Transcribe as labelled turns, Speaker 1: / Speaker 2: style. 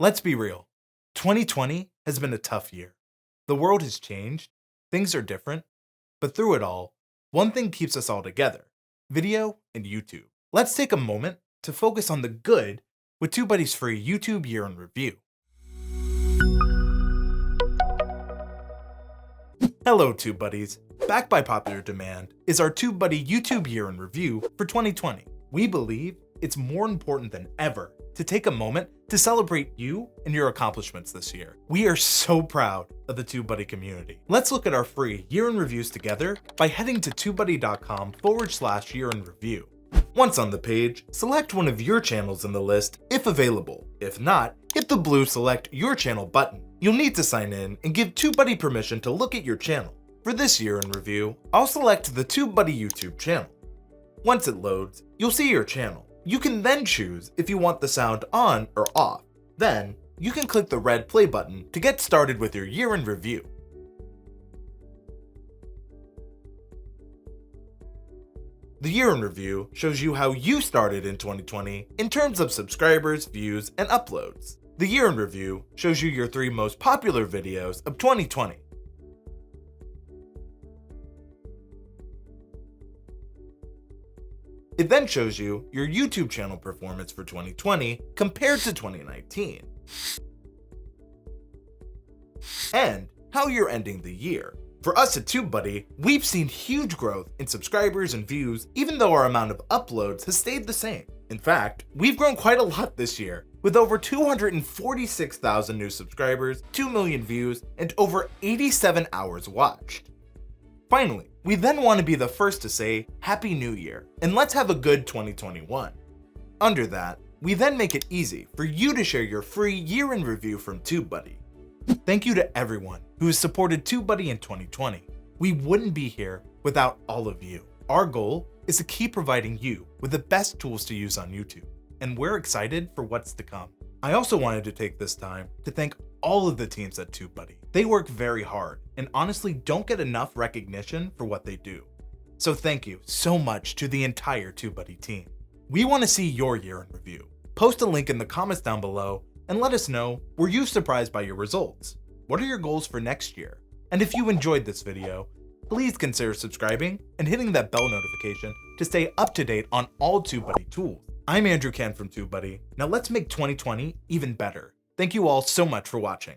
Speaker 1: Let's be real. 2020 has been a tough year. The world has changed, things are different, but through it all, one thing keeps us all together: video and YouTube. Let's take a moment to focus on the good with TubeBuddy's free YouTube Year in Review. Hello TubeBuddies. Back by popular demand is our TubeBuddy YouTube Year in Review for 2020. We believe it's more important than ever to take a moment to celebrate you and your accomplishments this year. We are so proud of the TubeBuddy community. Let's look at our free Year in Reviews together by heading to tubebuddy.com/year in review. Once on the page, select one of your channels in the list if available. If not, hit the blue Select Your Channel button. You'll need to sign in and give TubeBuddy permission to look at your channel. For this Year in Review, I'll select the TubeBuddy YouTube channel. Once it loads, you'll see your channel. You can then choose if you want the sound on or off. Then, you can click the red play button to get started with your Year in Review. The Year in Review shows you how you started in 2020 in terms of subscribers, views, and uploads. The Year in Review shows you your 3 most popular videos of 2020. It then shows you your YouTube channel performance for 2020 compared to 2019, and how you're ending the year. For us at TubeBuddy, we've seen huge growth in subscribers and views, even though our amount of uploads has stayed the same. In fact, we've grown quite a lot this year, with over 246,000 new subscribers, 2 million views, and over 87 hours watched. Finally, we then want to be the first to say Happy New Year, and let's have a good 2021. Under that, we then make it easy for you to share your free Year in Review from TubeBuddy. Thank you to everyone who has supported TubeBuddy in 2020. We wouldn't be here without all of you. Our goal is to keep providing you with the best tools to use on YouTube, and we're excited for what's to come. I also wanted to take this time to thank all of the teams at TubeBuddy. They work very hard and honestly don't get enough recognition for what they do. So thank you so much to the entire TubeBuddy team. We want to see your Year in Review. Post a link in the comments down below and let us know, were you surprised by your results? What are your goals for next year? And if you enjoyed this video, please consider subscribing and hitting that bell notification to stay up to date on all TubeBuddy tools. I'm Andrew Can from TubeBuddy. Now let's make 2020 even better. Thank you all so much for watching.